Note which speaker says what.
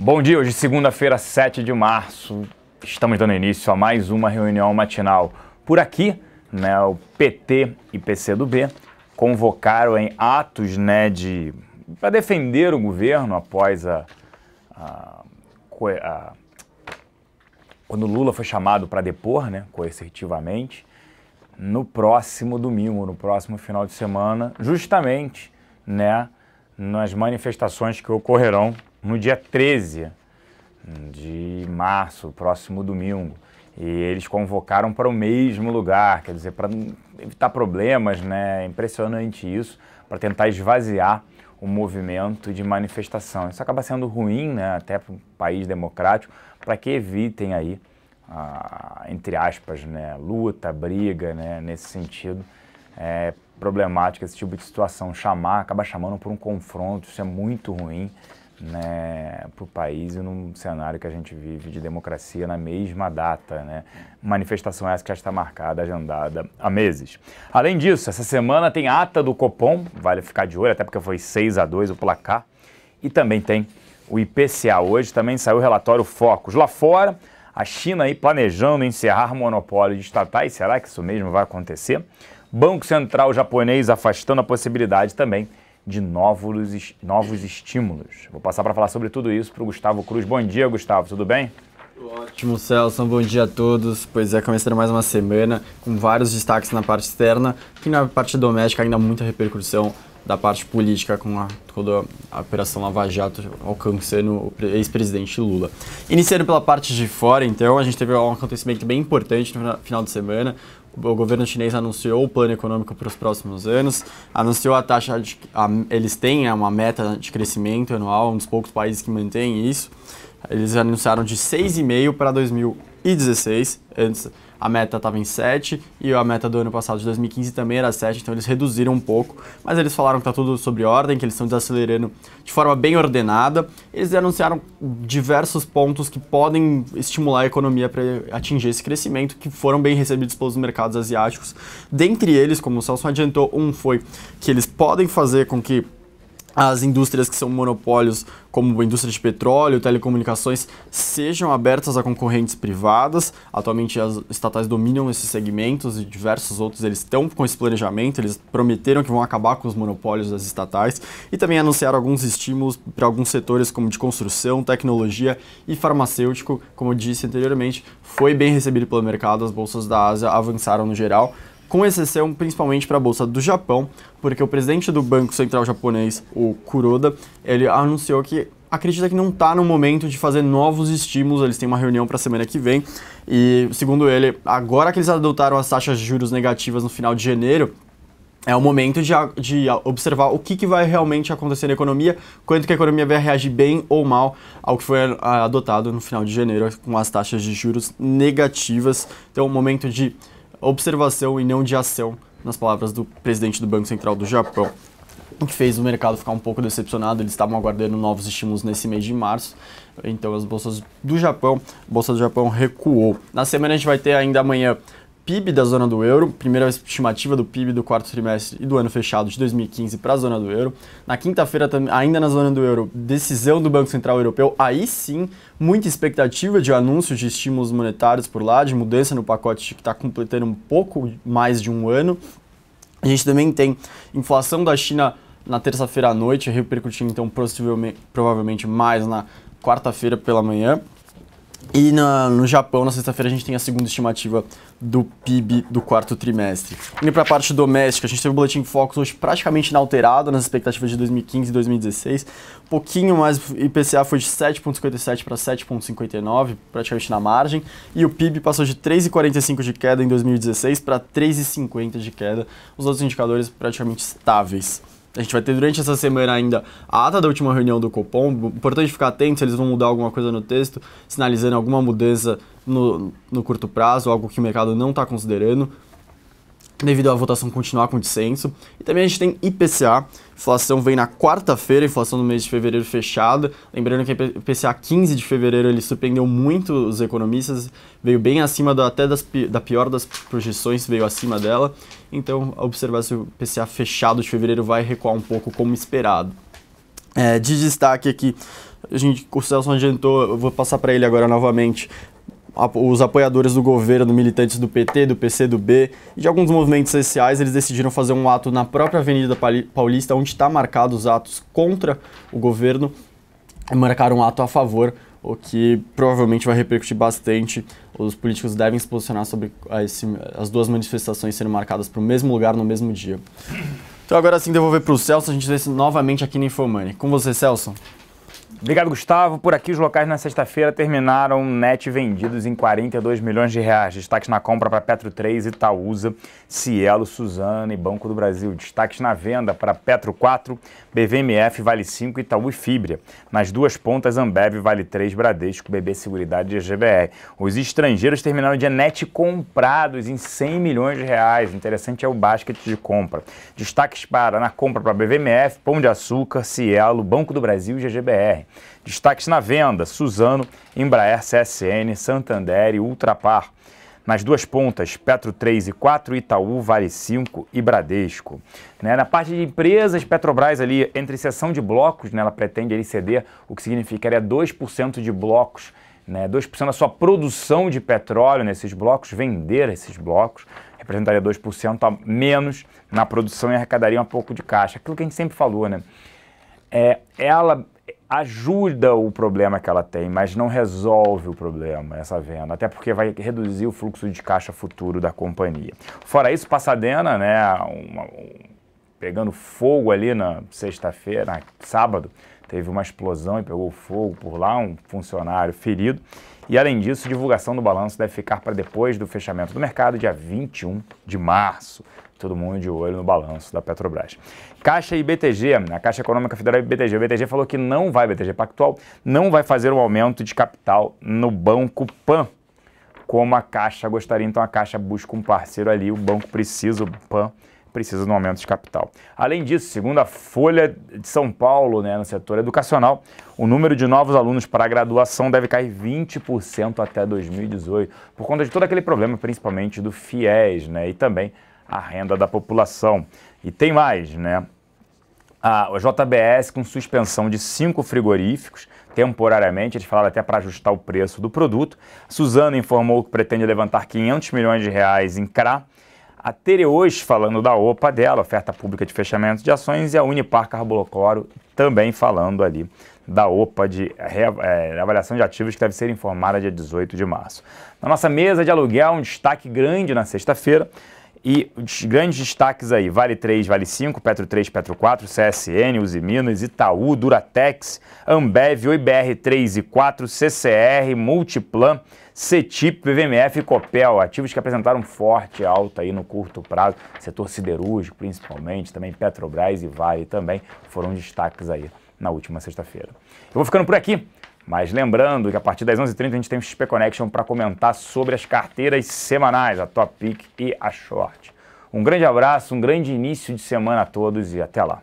Speaker 1: Bom dia, hoje segunda-feira, 7 de março, estamos dando início a mais uma reunião matinal. Por aqui, o PT e PCdoB convocaram em atos para defender o governo após quando Lula foi chamado para depor, coercitivamente, no próximo domingo, no próximo final de semana, justamente nas manifestações que ocorrerão no dia 13 de março, próximo domingo. E eles convocaram para o mesmo lugar, quer dizer, para evitar problemas, É impressionante isso, para tentar esvaziar o movimento de manifestação. Isso acaba sendo ruim, até para um país democrático, para que evitem aí, entre aspas, luta, briga, nesse sentido. É problemático esse tipo de situação, acaba chamando por um confronto, isso é muito ruim, para o país e num cenário que a gente vive de democracia na mesma data, Manifestação essa que já está marcada, agendada há meses. Além disso, essa semana tem ata do Copom, vale ficar de olho, até porque foi 6-2 o placar, e também tem o IPCA. Hoje também saiu o relatório Focus. Lá fora, a China aí planejando encerrar monopólio de estatais, será que isso mesmo vai acontecer? Banco Central japonês afastando a possibilidade também de novos estímulos. Vou passar para falar sobre tudo isso para o Gustavo Cruz. Bom dia, Gustavo, tudo bem?
Speaker 2: Ótimo, Celso, bom dia a todos. Pois é, começando mais uma semana com vários destaques na parte externa, que na parte doméstica ainda há muita repercussão da parte política com toda a Operação Lava Jato alcançando o ex-presidente Lula. Iniciando pela parte de fora, então, a gente teve um acontecimento bem importante no final de semana. O governo chinês anunciou o plano econômico para os próximos anos, anunciou eles têm uma meta de crescimento anual, um dos poucos países que mantém isso. Eles anunciaram de 6,5% para 2016, antes a meta estava em 7% e a meta do ano passado, de 2015, também era 7%, então eles reduziram um pouco, mas eles falaram que está tudo sobre ordem, que eles estão desacelerando de forma bem ordenada. Eles anunciaram diversos pontos que podem estimular a economia para atingir esse crescimento, que foram bem recebidos pelos mercados asiáticos. Dentre eles, como o Celso adiantou, foi que eles podem fazer com que as indústrias que são monopólios, como a indústria de petróleo, telecomunicações, sejam abertas a concorrentes privadas. Atualmente as estatais dominam esses segmentos e diversos outros eles estão com esse planejamento, eles prometeram que vão acabar com os monopólios das estatais e também anunciaram alguns estímulos para alguns setores como de construção, tecnologia e farmacêutico. Como eu disse anteriormente, foi bem recebido pelo mercado, as bolsas da Ásia avançaram no geral, com exceção principalmente para a Bolsa do Japão, porque o presidente do Banco Central japonês, o Kuroda, ele anunciou que acredita que não está no momento de fazer novos estímulos, eles têm uma reunião para a semana que vem, e segundo ele, agora que eles adotaram as taxas de juros negativas no final de janeiro, é o momento de observar o que vai realmente acontecer na economia, quanto que a economia vai reagir bem ou mal ao que foi adotado no final de janeiro com as taxas de juros negativas. Então, é um momento de observação e não de ação, nas palavras do presidente do Banco Central do Japão, o que fez o mercado ficar um pouco decepcionado. Eles estavam aguardando novos estímulos nesse mês de março, então as bolsas do Japão, a Bolsa do Japão recuou. Na semana a gente vai ter ainda amanhã PIB da zona do euro, primeira estimativa do PIB do quarto trimestre e do ano fechado de 2015 para a zona do euro. Na quinta-feira, ainda na zona do euro, decisão do Banco Central Europeu, aí sim, muita expectativa de anúncio de estímulos monetários por lá, de mudança no pacote que está completando um pouco mais de um ano. A gente também tem inflação da China na terça-feira à noite, repercutindo então provavelmente mais na quarta-feira pela manhã. E no Japão, na sexta-feira, a gente tem a segunda estimativa do PIB do quarto trimestre. Indo para a parte doméstica, a gente teve o Boletim Focus hoje praticamente inalterado nas expectativas de 2015 e 2016. Um pouquinho mais, o IPCA foi de 7,57 para 7,59, praticamente na margem. E o PIB passou de 3,45 de queda em 2016 para 3,50 de queda. Os outros indicadores praticamente estáveis. A gente vai ter durante essa semana ainda a ata da última reunião do Copom. Importante ficar atento se eles vão mudar alguma coisa no texto, sinalizando alguma mudança no curto prazo, algo que o mercado não está considerando, devido à votação continuar com dissenso. E também a gente tem IPCA, inflação vem na quarta-feira, inflação no mês de fevereiro fechada. Lembrando que a IPCA 15 de fevereiro ele surpreendeu muito os economistas, veio bem acima da pior das projeções, veio acima dela. Então, observar se o IPCA fechado de fevereiro vai recuar um pouco como esperado. De destaque aqui, O Celso adiantou, eu vou passar para ele agora novamente. Os apoiadores do governo, militantes do PT, do PCdoB e de alguns movimentos sociais, eles decidiram fazer um ato na própria Avenida Paulista, onde está marcado os atos contra o governo, e marcaram um ato a favor, o que provavelmente vai repercutir bastante. Os políticos devem se posicionar sobre as duas manifestações serem marcadas para o mesmo lugar no mesmo dia. Então agora sim, devolver para o Celso, a gente vê novamente aqui no Infomoney. Com você, Celso.
Speaker 1: Obrigado, Gustavo. Por aqui, os locais na sexta-feira terminaram net vendidos em 42 milhões de reais. Destaques na compra para Petro 3, Itaúsa, Cielo, Suzano e Banco do Brasil. Destaques na venda para Petro 4, BVMF, Vale 5, Itaú e Fibria. Nas duas pontas, Ambev, Vale 3, Bradesco, BB Seguridade e GBR. Os estrangeiros terminaram de net comprados em 100 milhões de reais. Interessante é o basket de compra. Destaques na compra para BVMF, Pão de Açúcar, Cielo, Banco do Brasil e GGBR. Destaques na venda, Suzano, Embraer, CSN, Santander e Ultrapar. Nas duas pontas, Petro 3 e 4, Itaú, Vale 5 e Bradesco. Na parte de empresas, Petrobras ali, entre seção de blocos, ela pretende ali ceder, o que significaria 2% de blocos, 2% da sua produção de petróleo nesses blocos, vender esses blocos, representaria 2% a menos na produção e arrecadaria um pouco de caixa. Aquilo que a gente sempre falou, ela ajuda o problema que ela tem, mas não resolve o problema, essa venda, até porque vai reduzir o fluxo de caixa futuro da companhia. Fora isso, Pasadena, pegando fogo ali na sexta-feira, sábado, teve uma explosão e pegou fogo por lá, um funcionário ferido. E, além disso, divulgação do balanço deve ficar para depois do fechamento do mercado, dia 21 de março. Todo mundo de olho no balanço da Petrobras. Caixa e BTG, a Caixa Econômica Federal e BTG. O BTG falou que BTG Pactual não vai fazer um aumento de capital no Banco Pan, como a Caixa gostaria. Então a Caixa busca um parceiro ali, o banco precisa, o Pan precisa de um aumento de capital. Além disso, segundo a Folha de São Paulo, no setor educacional, o número de novos alunos para a graduação deve cair 20% até 2018, por conta de todo aquele problema, principalmente do FIES, e também a renda da população. E tem mais, a JBS com suspensão de 5 frigoríficos, temporariamente, eles falaram até para ajustar o preço do produto. Suzano informou que pretende levantar 500 milhões de reais em CRA. A Tereos falando da OPA dela, oferta pública de fechamento de ações, e a Unipar Carbolocloro também falando ali da OPA de avaliação de ativos que deve ser informada dia 18 de março. Na nossa mesa de aluguel, um destaque grande na sexta-feira. E os grandes destaques aí, Vale 3, Vale 5, Petro 3, Petro 4, CSN, Usiminas, Itaú, Duratex, Ambev, OIBR 3 e 4, CCR, Multiplan, CETIP, PVMF e Copel, ativos que apresentaram forte alta aí no curto prazo, setor siderúrgico principalmente, também Petrobras e Vale também foram destaques aí na última sexta-feira. Eu vou ficando por aqui. Mas lembrando que a partir das 11h30 a gente tem o XP Connection para comentar sobre as carteiras semanais, a Top Pick e a Short. Um grande abraço, um grande início de semana a todos e até lá.